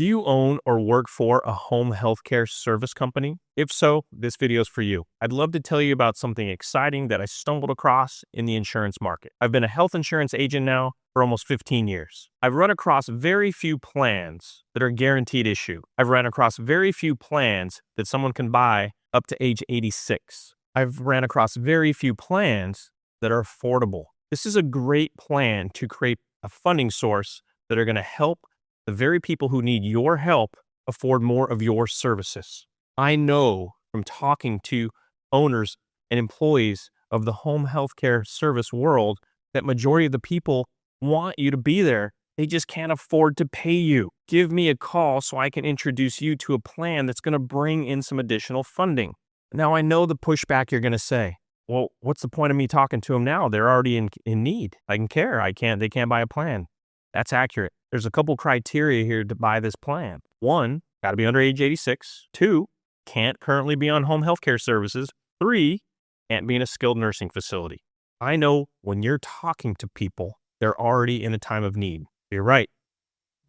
Do you own or work for a home healthcare service company? If so, this video is for you. I'd love to tell you about something exciting that I stumbled across in the insurance market. I've been a health insurance agent now for almost 15 years. I've run across very few plans that are guaranteed issue. I've run across very few plans that someone can buy up to age 86. I've ran across very few plans that are affordable. This is a great plan to create a funding source that are going to help the very people who need your help afford more of your services. I know from talking to owners and employees of the home healthcare service world that majority of the people want you to be there. They just can't afford to pay you. Give me a call so I can introduce you to a plan that's going to bring in some additional funding. Now, I know the pushback you're going to say. Well, what's the point of me talking to them now? They're already in need. They can't buy a plan. That's accurate. There's a couple criteria here to buy this plan. 1, got to be under age 86. 2, can't currently be on home health care services. 3, can't be in a skilled nursing facility. I know when you're talking to people, they're already in a time of need. You're right.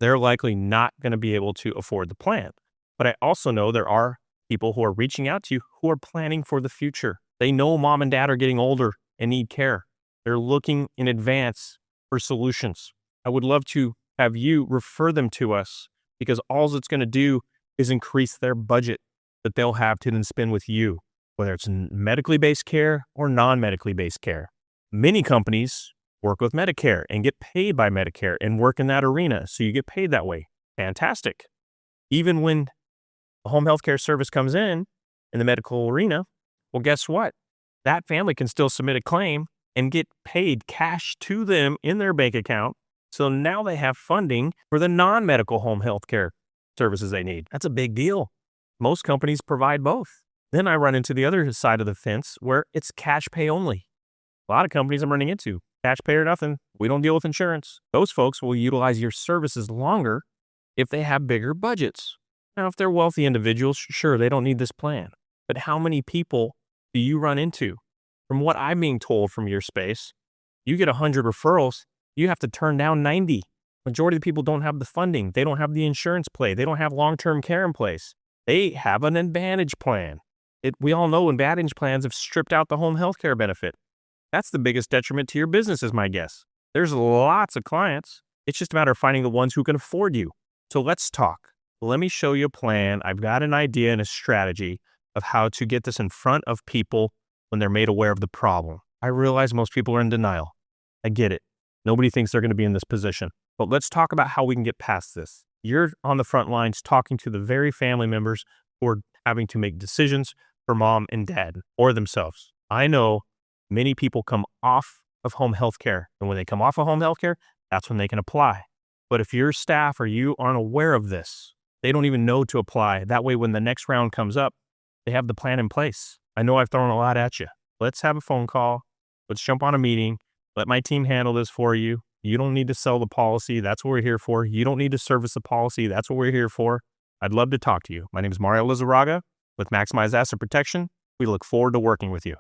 They're likely not going to be able to afford the plan. But I also know there are people who are reaching out to you who are planning for the future. They know mom and dad are getting older and need care. They're looking in advance for solutions. I would love to have you refer them to us because all it's going to do is increase their budget that they'll have to then spend with you, whether it's medically based care or non-medically based care. Many companies work with Medicare and get paid by Medicare and work in that arena, so you get paid that way. Fantastic. Even when a home health care service comes in the medical arena, well, guess what? That family can still submit a claim and get paid cash to them in their bank account. So now they have funding for the non-medical home health care services they need. That's a big deal. Most companies provide both. Then I run into the other side of the fence where it's cash pay only. A lot of companies I'm running into, cash pay or nothing. We don't deal with insurance. Those folks will utilize your services longer if they have bigger budgets. Now, if they're wealthy individuals, sure, they don't need this plan. But how many people do you run into? From what I'm being told from your space, you get 100 referrals, you have to turn down 90. Majority of the people don't have the funding. They don't have the insurance play. They don't have long-term care in place. They have an Advantage plan. We all know Advantage plans have stripped out the home health care benefit. That's the biggest detriment to your business, is my guess. There's lots of clients. It's just a matter of finding the ones who can afford you. So let's talk. Let me show you a plan. I've got an idea and a strategy of how to get this in front of people when they're made aware of the problem. I realize most people are in denial. I get it. Nobody thinks they're going to be in this position. But let's talk about how we can get past this. You're on the front lines talking to the very family members who are having to make decisions for mom and dad or themselves. I know many people come off of home health care. And when they come off of home health care, that's when they can apply. But if your staff or you aren't aware of this, they don't even know to apply. That way, when the next round comes up, they have the plan in place. I know I've thrown a lot at you. Let's have a phone call. Let's jump on a meeting. Let my team handle this for you. You don't need to sell the policy. That's what we're here for. You don't need to service the policy. That's what we're here for. I'd love to talk to you. My name is Lizarraga with Maximize Asset Protection. We look forward to working with you.